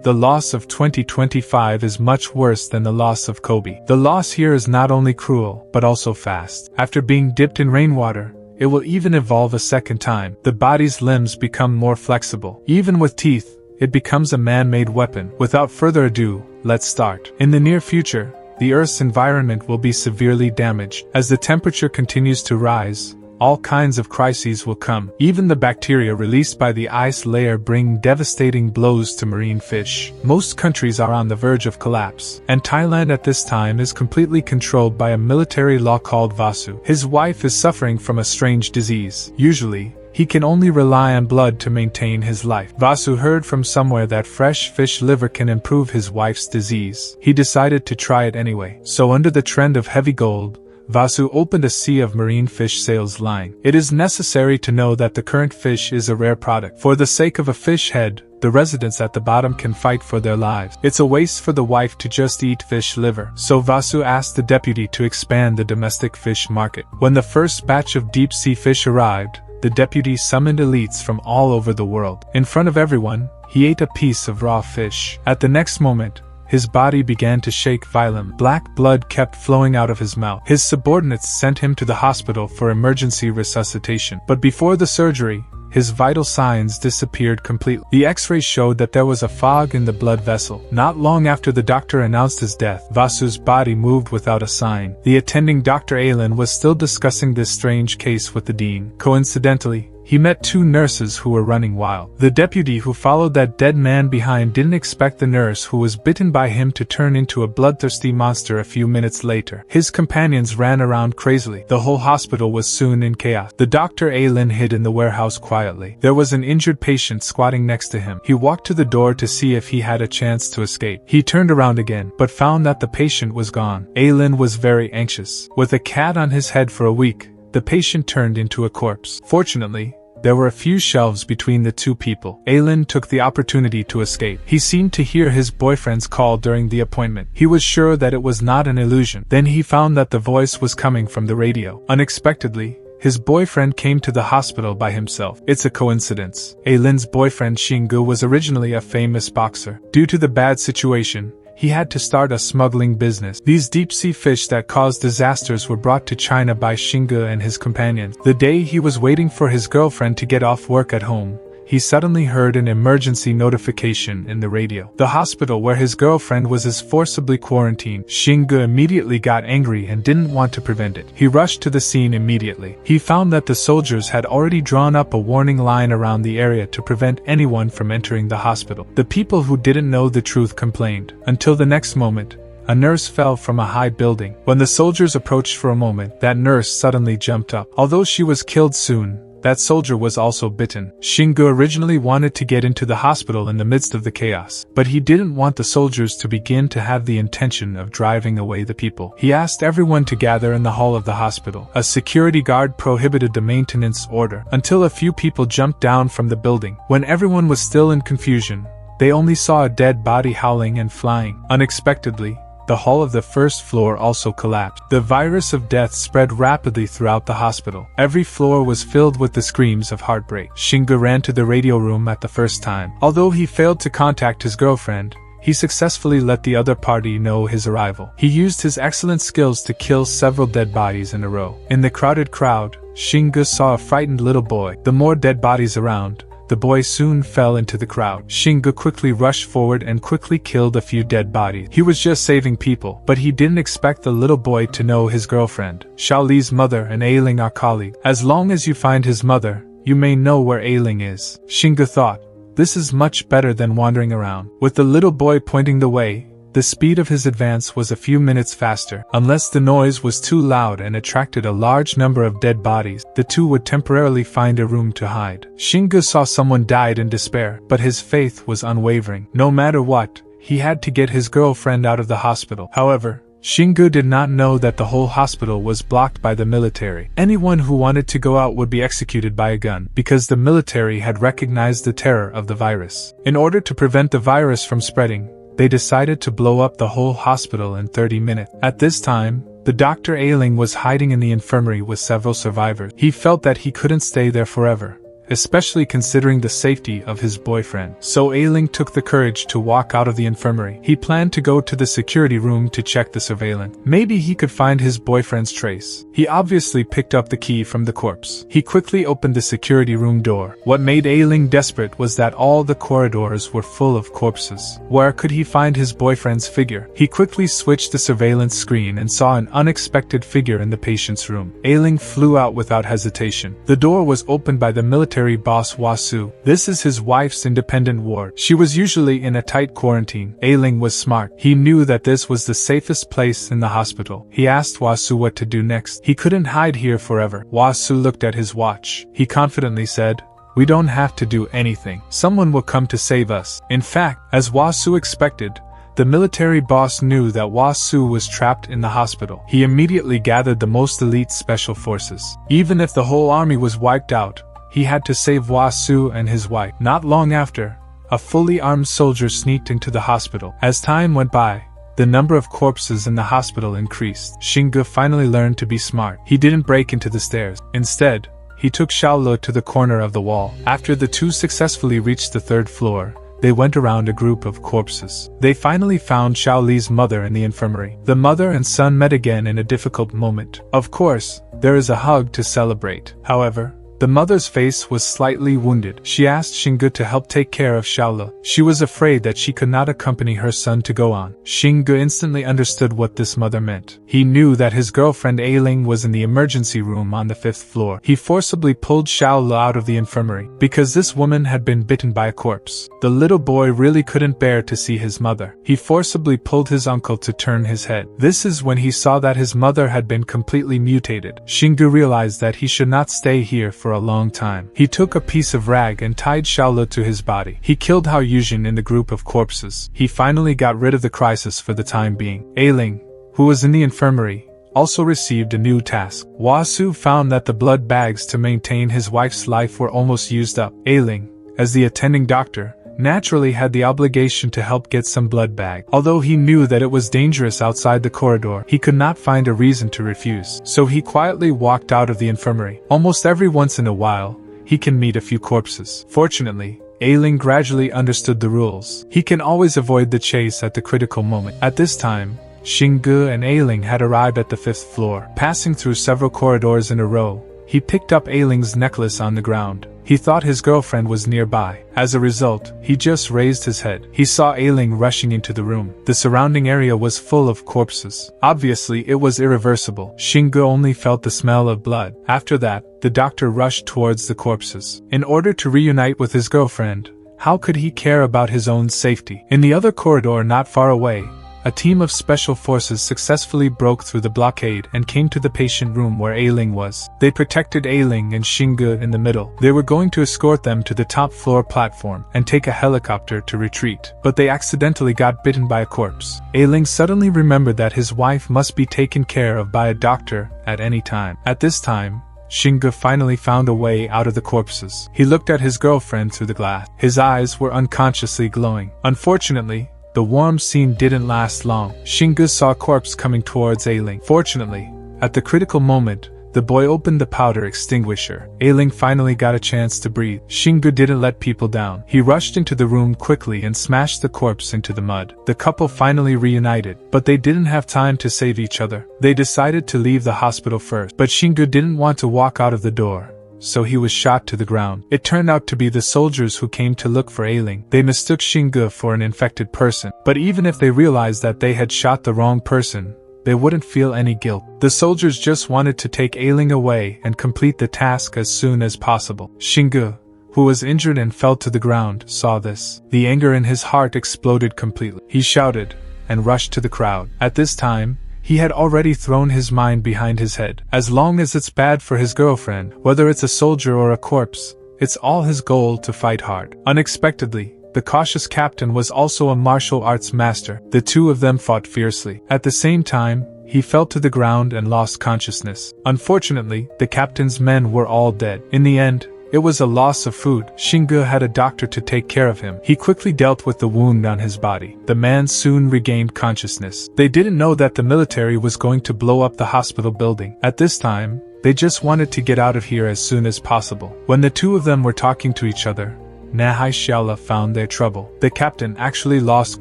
The loss of 2025 is much worse than the loss of Kobe. The loss here is not only cruel, but also fast. After being dipped in rainwater, it will even evolve a second time. The body's limbs become more flexible. Even with teeth, it becomes a man-made weapon. Without further ado, let's start. In the near future, the Earth's environment will be severely damaged. As the temperature continues to rise, all kinds of crises will come. Even the bacteria released by the ice layer bring devastating blows to marine fish. Most countries are on the verge of collapse, and Thailand at this time is completely controlled by a military law called Vasu. His wife is suffering from a strange disease. Usually, he can only rely on blood to maintain his life. Vasu heard from somewhere that fresh fish liver can improve his wife's disease. He decided to try it anyway. So under the trend of heavy gold, Vasu opened a sea of marine fish sales line. It is necessary to know that the current fish is a rare product. For the sake of a fish head, the residents at the bottom can fight for their lives. It's a waste for the wife to just eat fish liver. So Vasu asked the deputy to expand the domestic fish market. When the first batch of deep-sea fish arrived, the deputy summoned elites from all over the world. In front of everyone, he ate a piece of raw fish. At the next moment, his body began to shake violently. Black blood kept flowing out of his mouth. His subordinates sent him to the hospital for emergency resuscitation. But before the surgery, his vital signs disappeared completely. The x-rays showed that there was a fog in the blood vessel. Not long after the doctor announced his death, Vasu's body moved without a sign. The attending Dr. Aylin was still discussing this strange case with the dean. Coincidentally, he met two nurses who were running wild. The deputy who followed that dead man behind didn't expect the nurse who was bitten by him to turn into a bloodthirsty monster a few minutes later. His companions ran around crazily. The whole hospital was soon in chaos. The Dr. Aylin hid in the warehouse quietly. There was an injured patient squatting next to him. He walked to the door to see if he had a chance to escape. He turned around again, but found that the patient was gone. Aylin was very anxious. With a cat on his head for a week, the patient turned into a corpse. Fortunately, there were a few shelves between the two people. Aylin took the opportunity to escape. He seemed to hear his boyfriend's call during the appointment. He was sure that it was not an illusion. Then he found that the voice was coming from the radio. Unexpectedly, his boyfriend came to the hospital by himself. It's a coincidence. Aylin's boyfriend Shingu was originally a famous boxer. Due to the bad situation, he had to start a smuggling business. These deep-sea fish that caused disasters were brought to China by Shingu and his companions. The day he was waiting for his girlfriend to get off work at home, he suddenly heard an emergency notification in the radio. The hospital where his girlfriend was is forcibly quarantined. Shingu immediately got angry and didn't want to prevent it. He rushed to the scene immediately. He found that the soldiers had already drawn up a warning line around the area to prevent anyone from entering the hospital. The people who didn't know the truth complained. Until the next moment, a nurse fell from a high building. When the soldiers approached for a moment, that nurse suddenly jumped up. Although she was killed soon, that soldier was also bitten. Shingu originally wanted to get into the hospital in the midst of the chaos, but he didn't want the soldiers to begin to have the intention of driving away the people. He asked everyone to gather in the hall of the hospital. A security guard prohibited the maintenance order until a few people jumped down from the building. When everyone was still in confusion, they only saw a dead body howling and flying. Unexpectedly, the hall of the first floor also collapsed. The virus of death spread rapidly throughout the hospital. Every floor was filled with the screams of heartbreak. Shingu ran to the radio room at the first time. Although he failed to contact his girlfriend, he successfully let the other party know his arrival. He used his excellent skills to kill several dead bodies in a row. In the crowded crowd, Shingu saw a frightened little boy. The more dead bodies around, the boy soon fell into the crowd. Shingu quickly rushed forward and quickly killed a few dead bodies. He was just saving people, but he didn't expect the little boy to know his girlfriend. Xiaoli's mother and Ailing are colleagues. As long as you find his mother, you may know where Ailing is. Shingu thought, this is much better than wandering around. With the little boy pointing the way, the speed of his advance was a few minutes faster. Unless the noise was too loud and attracted a large number of dead bodies, the two would temporarily find a room to hide. Shingu saw someone died in despair, but his faith was unwavering. No matter what, he had to get his girlfriend out of the hospital. However, Shingu did not know that the whole hospital was blocked by the military. Anyone who wanted to go out would be executed by a gun, because the military had recognized the terror of the virus. In order to prevent the virus from spreading, they decided to blow up the whole hospital in 30 minutes. At this time, the Dr. Ailing was hiding in the infirmary with several survivors. He felt that he couldn't stay there forever, especially considering the safety of his boyfriend. So Ailing took the courage to walk out of the infirmary. He planned to go to the security room to check the surveillance. Maybe he could find his boyfriend's trace. He obviously picked up the key from the corpse. He quickly opened the security room door. What made Ailing desperate was that all the corridors were full of corpses. Where could he find his boyfriend's figure? He quickly switched the surveillance screen and saw an unexpected figure in the patient's room. Ailing flew out without hesitation. The door was opened by the military boss Wasu. This is his wife's independent ward. She was usually in a tight quarantine. Ailing was smart. He knew that this was the safest place in the hospital. He asked Wasu what to do next. He couldn't hide here forever. Wasu looked at his watch. He confidently said, "We don't have to do anything. Someone will come to save us." In fact, as Wasu expected, the military boss knew that Wasu was trapped in the hospital. He immediately gathered the most elite special forces. Even if the whole army was wiped out, he had to save Wasu and his wife. Not long after, a fully armed soldier sneaked into the hospital. As time went by, the number of corpses in the hospital increased. Xingge finally learned to be smart. He didn't break into the stairs. Instead, he took Xiaolu to the corner of the wall. After the two successfully reached the third floor, they went around a group of corpses. They finally found Xiaoli's mother in the infirmary. The mother and son met again in a difficult moment. Of course, there is a hug to celebrate. However, the mother's face was slightly wounded. She asked Xingge to help take care of Xiaolu. She was afraid that she could not accompany her son to go on. Xingge instantly understood what this mother meant. He knew that his girlfriend Ailing was in the emergency room on the 5th floor. He forcibly pulled Xiaolu out of the infirmary, because this woman had been bitten by a corpse. The little boy really couldn't bear to see his mother. He forcibly pulled his uncle to turn his head. This is when he saw that his mother had been completely mutated. Xingge realized that he should not stay here for a long time. He took a piece of rag and tied Xiaolu to his body. He killed Hao Yujin in the group of corpses. He finally got rid of the crisis for the time being. Ailing, who was in the infirmary, also received a new task. Wasu found that the blood bags to maintain his wife's life were almost used up. Ailing, as the attending doctor, naturally had the obligation to help get some blood bag. Although he knew that it was dangerous outside the corridor, he could not find a reason to refuse. So he quietly walked out of the infirmary. Almost every once in a while, he can meet a few corpses. Fortunately, Ailing gradually understood the rules. He can always avoid the chase at the critical moment. At this time, Xingge and Ailing had arrived at the 5th floor. Passing through several corridors in a row, he picked up Ailing's necklace on the ground. He thought his girlfriend was nearby. As a result, he just raised his head. He saw Ailing rushing into the room. The surrounding area was full of corpses. Obviously, it was irreversible. Xingge only felt the smell of blood. After that, the doctor rushed towards the corpses. In order to reunite with his girlfriend, how could he care about his own safety? In the other corridor not far away, a team of special forces successfully broke through the blockade and came to the patient room where Ailing was. They protected Ailing and Xingge in the middle. They were going to escort them to the top floor platform and take a helicopter to retreat, but they accidentally got bitten by a corpse. Ailing suddenly remembered that his wife must be taken care of by a doctor at any time. At this time, Xingge finally found a way out of the corpses. He looked at his girlfriend through the glass. His eyes were unconsciously glowing. Unfortunately, the warm scene didn't last long. Xingge saw a corpse coming towards Ailing. Fortunately, at the critical moment, the boy opened the powder extinguisher. Ailing finally got a chance to breathe. Xingge didn't let people down. He rushed into the room quickly and smashed the corpse into the mud. The couple finally reunited, but they didn't have time to save each other. They decided to leave the hospital first, but Xingge didn't want to walk out of the door, so he was shot to the ground. It turned out to be the soldiers who came to look for Ailing. They mistook Xingge for an infected person, but even if they realized that they had shot the wrong person, they wouldn't feel any guilt. The soldiers just wanted to take Ailing away and complete the task as soon as possible. Xingge, who was injured and fell to the ground, saw this. The anger in his heart exploded completely. He shouted and rushed to the crowd. At this time, he had already thrown his mind behind his head. As long as it's bad for his girlfriend, whether it's a soldier or a corpse, it's all his goal to fight hard. Unexpectedly, the cautious captain was also a martial arts master. The two of them fought fiercely. At the same time, he fell to the ground and lost consciousness. Unfortunately, the captain's men were all dead. In the end, it was a loss of food. Xingge had a doctor to take care of him. He quickly dealt with the wound on his body. The man soon regained consciousness. They didn't know that the military was going to blow up the hospital building. At this time, They just wanted to get out of here as soon as possible. When the two of them were talking to each other, Nahai Xiaola found their trouble. The captain actually lost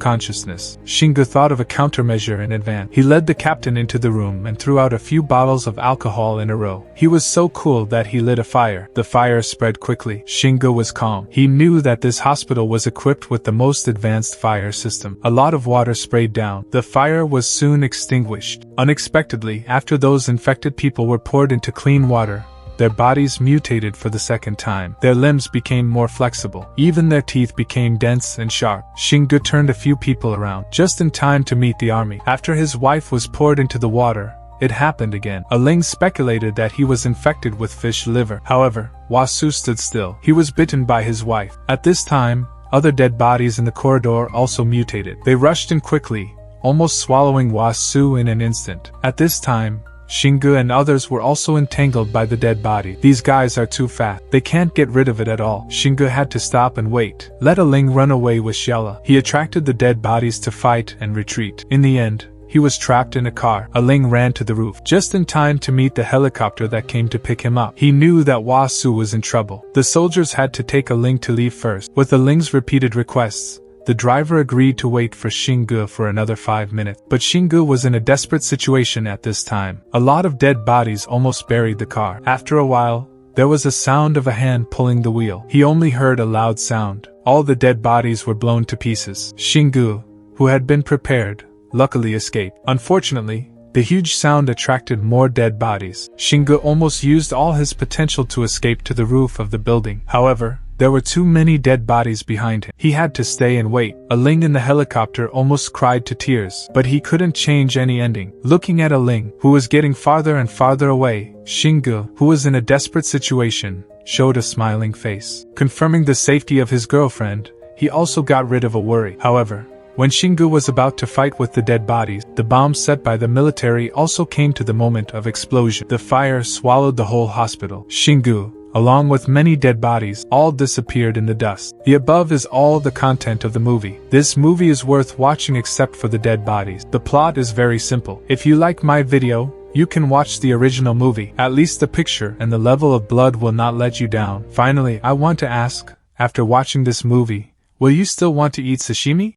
consciousness. Xingu thought of a countermeasure in advance. He led the captain into the room and threw out a few bottles of alcohol in a row. He was so cool that he lit a fire. The fire spread quickly. Xingu was calm. He knew that this hospital was equipped with the most advanced fire system. A lot of water sprayed down. The fire was soon extinguished. Unexpectedly, after those infected people were poured into clean water, their bodies mutated for the second time. Their limbs became more flexible. Even their teeth became dense and sharp. Xingu turned a few people around, just in time to meet the army. After his wife was poured into the water, it happened again. A Ling speculated that he was infected with fish liver. However, Wasu stood still. He was bitten by his wife. At this time, other dead bodies in the corridor also mutated. They rushed in quickly, almost swallowing Wasu in an instant. At this time, Xingu and others were also entangled by the dead body. These guys are too fast. They can't get rid of it at all. Xingu had to stop and wait. Let a Ling run away with Xiaola. He attracted the dead bodies to fight and retreat. In the end, he was trapped in a car. A Ling ran to the roof, just in time to meet the helicopter that came to pick him up. He knew that Wasu was in trouble. The soldiers had to take a Ling to leave first. With the Ling's repeated requests, the driver agreed to wait for Xingu for another 5 minutes. But Xingu was in a desperate situation at this time. A lot of dead bodies almost buried the car. After a while, there was a sound of a hand pulling the wheel. He only heard a loud sound. All the dead bodies were blown to pieces. Xingu, who had been prepared, luckily escaped. Unfortunately, the huge sound attracted more dead bodies. Xingu almost used all his potential to escape to the roof of the building. However, there were too many dead bodies behind him. He had to stay and wait. A Ling in the helicopter almost cried to tears, but he couldn't change any ending. Looking at a Ling, who was getting farther and farther away, Xingu, who was in a desperate situation, showed a smiling face. Confirming the safety of his girlfriend, he also got rid of a worry. However, when Xingu was about to fight with the dead bodies, the bomb set by the military also came to the moment of explosion. The fire swallowed the whole hospital. Xingu, along with many dead bodies, all disappeared in the dust. The above is all the content of the movie. This movie is worth watching except for the dead bodies. The plot is very simple. If you like my video, you can watch the original movie. At least the picture and the level of blood will not let you down. Finally, I want to ask, after watching this movie, will you still want to eat sashimi?